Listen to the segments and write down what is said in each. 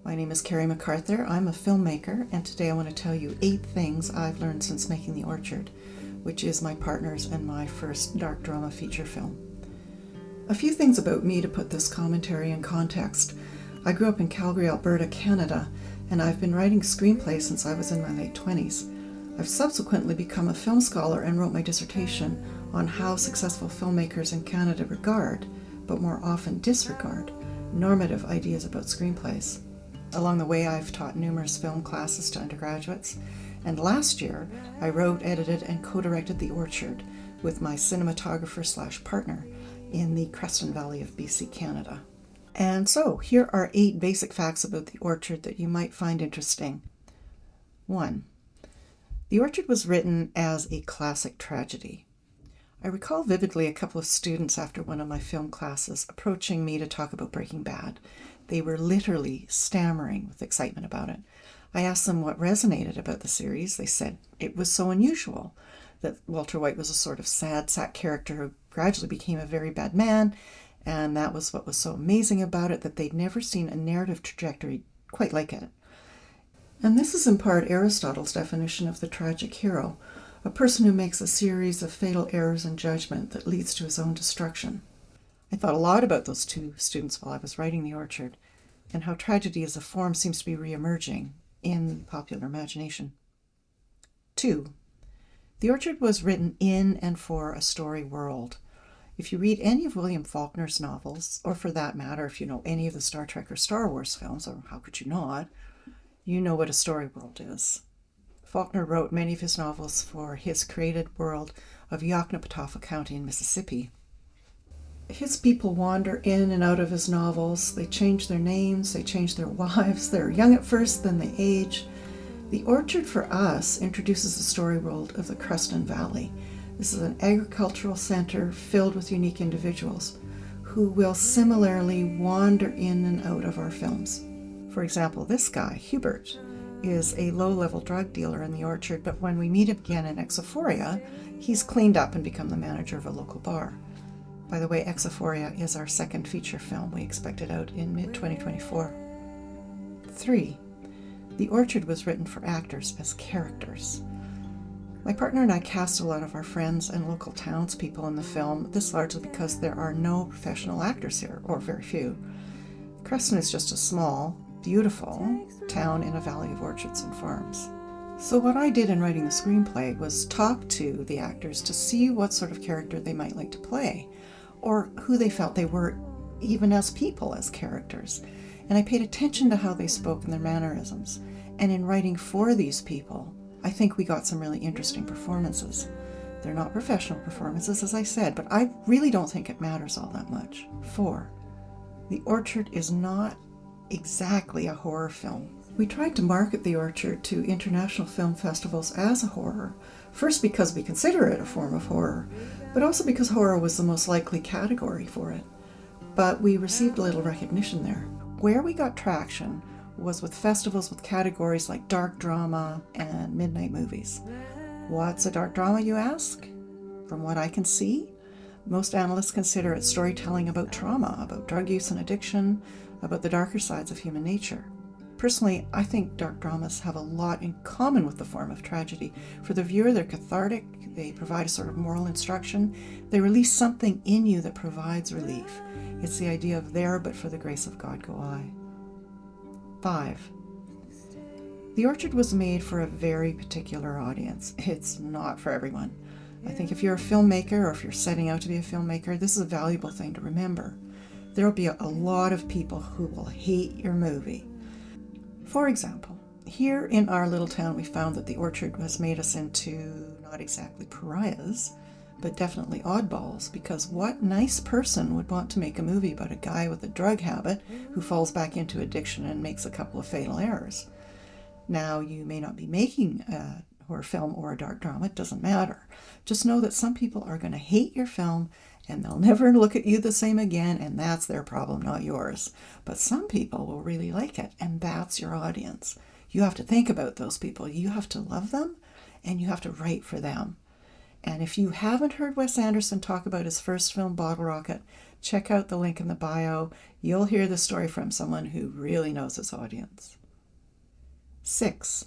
My name is Carrie MacArthur. I'm a filmmaker, and today I want to tell you 8 things I've learned since making The Orchard, which is my partner's and my first dark drama feature film. A few things about me to put this commentary in context. I grew up in Calgary, Alberta, Canada, and I've been writing screenplays since I was in my late 20s. I've subsequently become a film scholar and wrote my dissertation on how successful filmmakers in Canada regard, but more often disregard, normative ideas about screenplays. Along the way, I've taught numerous film classes to undergraduates, and last year I wrote, edited, and co-directed The Orchard with my cinematographer/partner in the Creston Valley of BC, Canada. And so, here are 8 basic facts about The Orchard that you might find interesting. 1. The Orchard was written as a classic tragedy. I recall vividly a couple of students after one of my film classes approaching me to talk about Breaking Bad. They were literally stammering with excitement about it. I asked them what resonated about the series. They said it was so unusual that Walter White was a sort of sad sack character who gradually became a very bad man, and that was what was so amazing about it, that they'd never seen a narrative trajectory quite like it. And this is in part Aristotle's definition of the tragic hero, a person who makes a series of fatal errors in judgment that leads to his own destruction. I thought a lot about those 2 students while I was writing The Orchard, and how tragedy as a form seems to be re-emerging in popular imagination. 2. The Orchard was written in and for a story world. If you read any of William Faulkner's novels, or for that matter, if you know any of the Star Trek or Star Wars films, or how could you not, you know what a story world is. Faulkner wrote many of his novels for his created world of Yoknapatawpha County in Mississippi. His people wander in and out of his novels. They change their names, they change their wives. They're young at first, then they age. The Orchard for us introduces the story world of the Creston Valley. This is an agricultural center filled with unique individuals who will similarly wander in and out of our films. For example, this guy, Hubert, is a low-level drug dealer in The Orchard, but when we meet him again in Exophoria, he's cleaned up and become the manager of a local bar. By the way, Exophoria is our second feature film. We expect it out in mid-2024. 3. The Orchard was written for actors as characters. My partner and I cast a lot of our friends and local townspeople in the film, this largely because there are no professional actors here, or very few. Creston is just a small, beautiful town in a valley of orchards and farms. So what I did in writing the screenplay was talk to the actors to see what sort of character they might like to play, or who they felt they were even as people, as characters. And I paid attention to how they spoke and their mannerisms. And in writing for these people, I think we got some really interesting performances. They're not professional performances, as I said, but I really don't think it matters all that much. 4. The Orchard is not exactly a horror film. We tried to market The Orchard to international film festivals as a horror, first because we consider it a form of horror, but also because horror was the most likely category for it. But we received little recognition there. Where we got traction was with festivals with categories like dark drama and midnight movies. What's a dark drama, you ask? From what I can see, most analysts consider it storytelling about trauma, about drug use and addiction, about the darker sides of human nature. Personally, I think dark dramas have a lot in common with the form of tragedy. For the viewer, they're cathartic, they provide a sort of moral instruction, they release something in you that provides relief. It's the idea of there, but for the grace of God go I. 5. The Orchard was made for a very particular audience. It's not for everyone. I think if you're a filmmaker, or if you're setting out to be a filmmaker, this is a valuable thing to remember. There will be a lot of people who will hate your movie. For example, here in our little town, we found that The Orchard has made us into not exactly pariahs, but definitely oddballs, because what nice person would want to make a movie about a guy with a drug habit who falls back into addiction and makes a couple of fatal errors? Now, you may not be making a horror film or a dark drama, it doesn't matter. Just know that some people are going to hate your film and they'll never look at you the same again, and that's their problem, not yours. But some people will really like it, and that's your audience. You have to think about those people. You have to love them, and you have to write for them. And if you haven't heard Wes Anderson talk about his first film, Bottle Rocket, check out the link in the bio. You'll hear the story from someone who really knows his audience. 6.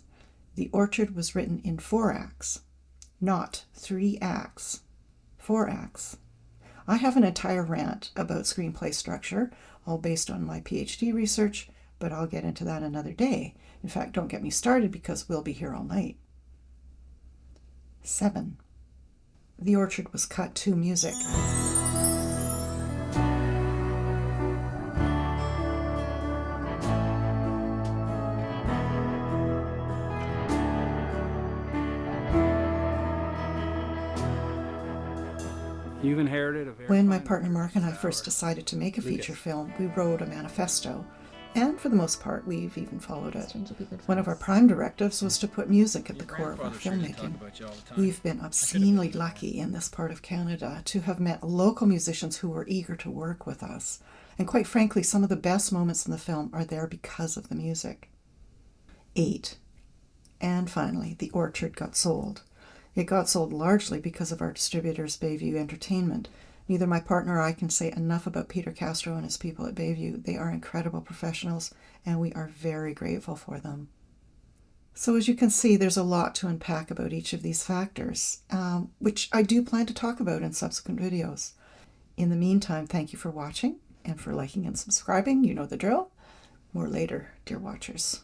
The Orchard was written in 4 acts, not 3 acts. 4 acts. I have an entire rant about screenplay structure, all based on my PhD research, but I'll get into that another day. In fact, don't get me started because we'll be here all night. 7. The Orchard was cut to music. You've inherited a very When my fine partner Mark and I artistic first power. decided to make a Lucas. feature film, we wrote a manifesto. And for the most part, we've even followed it. One of our prime directives was to put music at the core of our filmmaking. We've been obscenely lucky in this part of Canada to have met local musicians who were eager to work with us. And quite frankly, some of the best moments in the film are there because of the music. 8. And finally, The Orchard got sold. It got sold largely because of our distributors, Bayview Entertainment. Neither my partner or I can say enough about Peter Castro and his people at Bayview. They are incredible professionals, and we are very grateful for them. So as you can see, there's a lot to unpack about each of these factors, which I do plan to talk about in subsequent videos. In the meantime, thank you for watching and for liking and subscribing. You know the drill. More later, dear watchers.